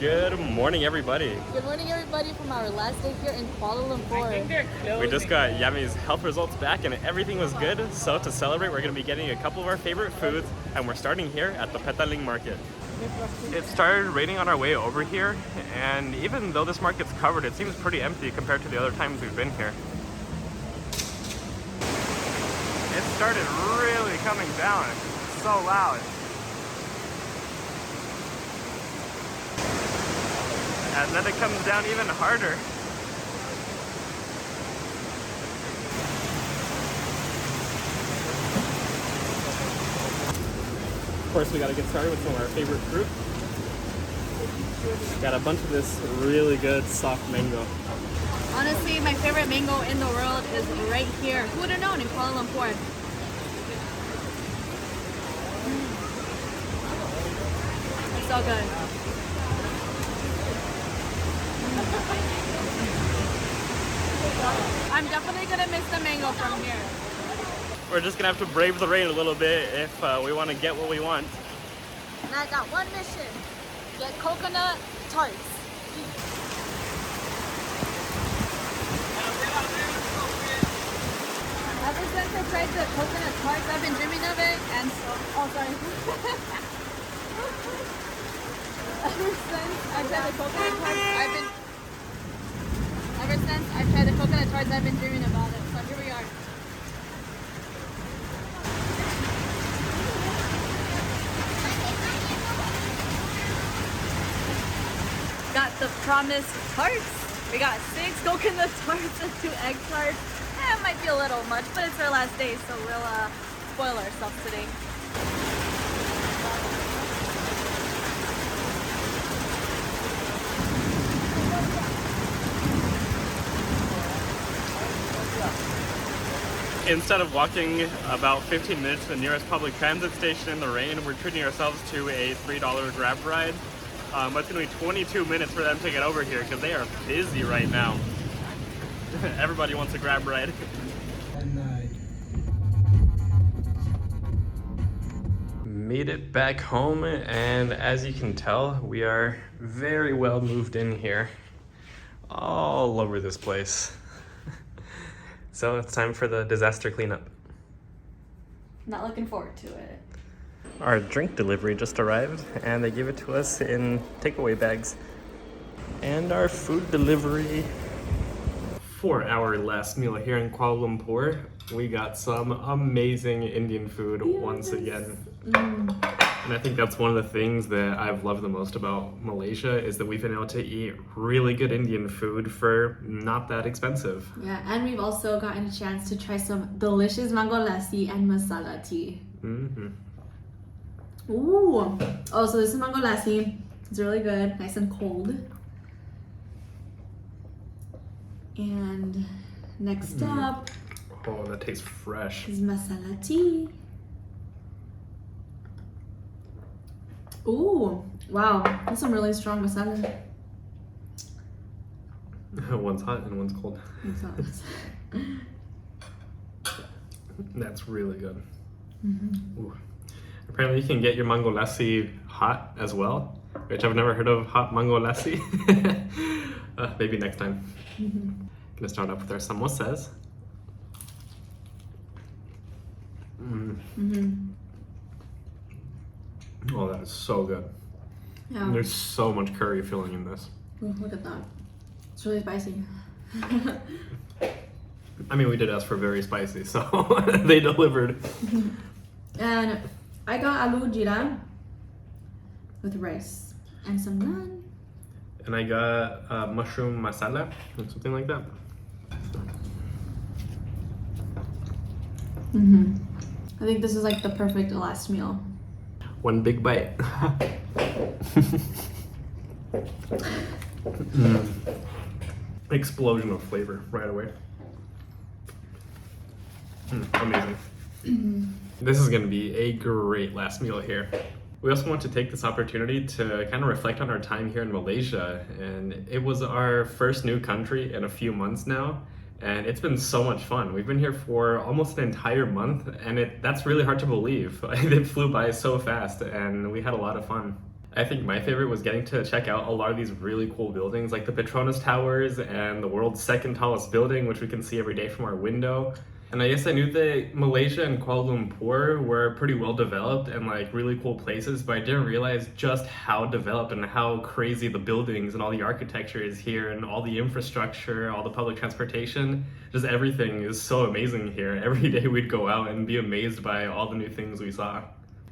Good morning, everybody. Good morning, everybody, from our last day here in Kuala Lumpur. We just got Yami's health results back and everything was good. So to celebrate, we're going to be getting a couple of our favorite foods, and we're starting here at the Petaling market. It started raining on our way over here, and even though this market's covered, it seems pretty empty compared to the other times we've been here. It started really coming down. It's so loud. And then it comes down even harder. Of course, we gotta get started with some of our favorite fruit. Got a bunch of this really good soft mango. Honestly, my favorite mango in the world is right here. Who would have known, in Kuala Lumpur? It's so good. I'm definitely gonna miss the mango from here. We're just gonna have to brave the rain a little bit if we want to get what we want. And I got one mission: get coconut tarts. Ever since I tried the coconut tarts, I've been dreaming of it, and so, oh sorry. Ever since I tried the coconut tarts, I've been dreaming about it. So here we are. Got the promised tarts. We got 6 coconut tarts and 2 egg tarts. It might be a little much, but it's our last day, so we'll spoil ourselves today. Instead of walking about 15 minutes to the nearest public transit station in the rain, we're treating ourselves to a $3 Grab ride. But it's gonna be 22 minutes for them to get over here because they are busy right now. Everybody wants a Grab ride. Made it back home, and as you can tell, we are very well moved in here. All over this place. So it's time for the disaster cleanup. Not looking forward to it. Our drink delivery just arrived, and they gave it to us in takeaway bags. And our food delivery. For our last meal here in Kuala Lumpur, we got some amazing Indian food once again. And I think that's one of the things that I've loved the most about Malaysia is that we've been able to eat really good Indian food for not that expensive. Yeah, and we've also gotten a chance to try some delicious mango lassi and masala tea. Ooh! Oh, so this is mango lassi. It's really good, nice and cold. And next up, oh, that tastes fresh. is masala tea. Ooh, wow, that's some really strong masala. One's hot and one's cold. That's really good. Ooh. Apparently you can get your mango lassi hot as well, which I've never heard of hot mango lassi. Maybe next time. Gonna start off with our samosas. Oh, that is so good. Yeah. There's so much curry filling in this. Ooh, look at that. It's really spicy. I mean, we did ask for very spicy, so they delivered. And I got aloo jeera with rice and some naan. And I got mushroom masala, or something like that. I think this is like the perfect last meal. One big bite. Explosion of flavor right away. Amazing. This is going to be a great last meal here. We also want to take this opportunity to kind of reflect on our time here in Malaysia, and it was our first new country in a few months now, and it's been so much fun. We've been here for almost an entire month, and that's really hard to believe. It flew by so fast, and we had a lot of fun. I think my favorite was getting to check out a lot of these really cool buildings, like the Petronas Towers and the world's second tallest building, which we can see every day from our window. And I guess I knew that Malaysia and Kuala Lumpur were pretty well developed and like really cool places, but I didn't realize just how developed and how crazy the buildings and all the architecture is here, and all the infrastructure, all the public transportation, just everything is so amazing here. Every day we'd go out and be amazed by all the new things we saw.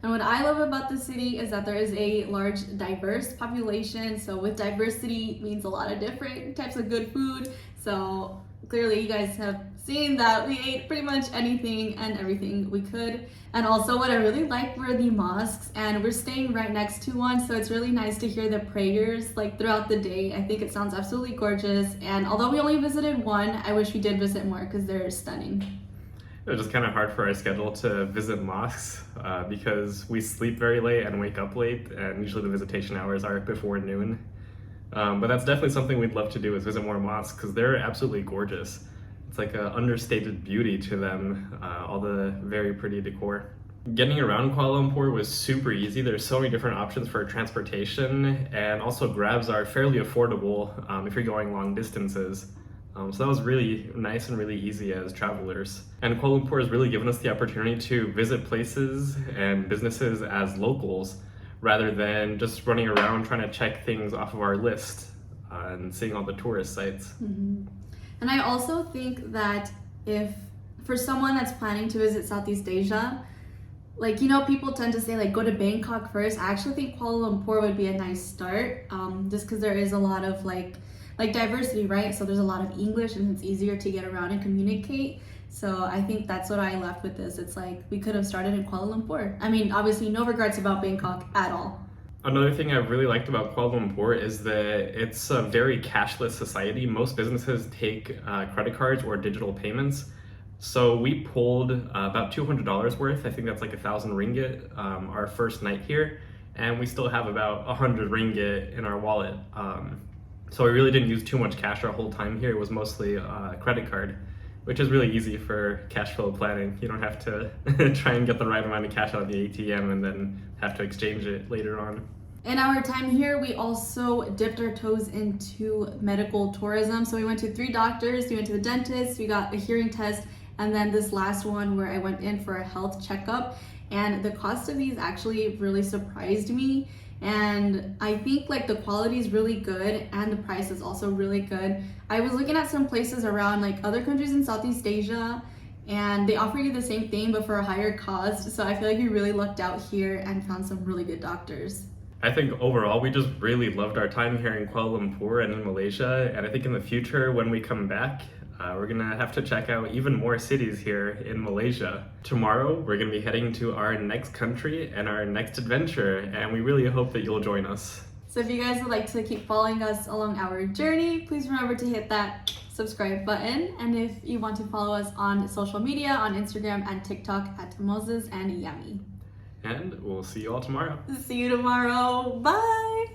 And what I love about the city is that there is a large diverse population. So with diversity means a lot of different types of good food. So clearly you guys have seen that we ate pretty much anything and everything we could. And also what I really liked were the mosques, and we're staying right next to one, so it's really nice to hear the prayers like throughout the day. I think it sounds absolutely gorgeous, and although we only visited one, I wish we did visit more because they're stunning. It was just kind of hard for our schedule to visit mosques because we sleep very late and wake up late, and usually the visitation hours are before noon. But that's definitely something we'd love to do, is visit more mosques because they're absolutely gorgeous. It's like an understated beauty to them, all the very pretty decor. Getting around Kuala Lumpur was super easy. There's so many different options for transportation, and also Grabs are fairly affordable if you're going long distances. So that was really nice and really easy as travelers. And Kuala Lumpur has really given us the opportunity to visit places and businesses as locals, rather than just running around trying to check things off of our list and seeing all the tourist sites. Mm-hmm. And I also think that if, for someone that's planning to visit Southeast Asia, like, you know, people tend to say like go to Bangkok first. I actually think Kuala Lumpur would be a nice start, just because there is a lot of like diversity, right? So there's a lot of English and it's easier to get around and communicate. So I think that's what I left with this. It's like we could have started in Kuala Lumpur. I mean, obviously no regrets about Bangkok at all. Another thing I really liked about Kuala Lumpur is that it's a very cashless society. Most businesses take credit cards or digital payments. So we pulled about $200 worth, I think that's like 1,000 ringgit, our first night here. And we still have about 100 ringgit in our wallet. So we really didn't use too much cash our whole time here. It was mostly a credit card, which is really easy for cash flow planning. You don't have to try and get the right amount of cash out of the ATM and then have to exchange it later on. In our time here, we also dipped our toes into medical tourism. So we went to 3 doctors, we went to the dentist, we got a hearing test, and then this last one where I went in for a health checkup. And the cost of these actually really surprised me. And I think like the quality is really good and the price is also really good. I was looking at some places around like other countries in Southeast Asia, and they offer you the same thing but for a higher cost. So I feel like we really lucked out here and found some really good doctors. I think overall we just really loved our time here in Kuala Lumpur and in Malaysia, and I think in the future when we come back, we're gonna have to check out even more cities here in Malaysia. Tomorrow we're gonna be heading to our next country and our next adventure, and we really hope that you'll join us. So if you guys would like to keep following us along our journey, please remember to hit that subscribe button. And if you want to follow us on social media, on Instagram and TikTok at Moses and Yami. And we'll see you all tomorrow. See you tomorrow. Bye.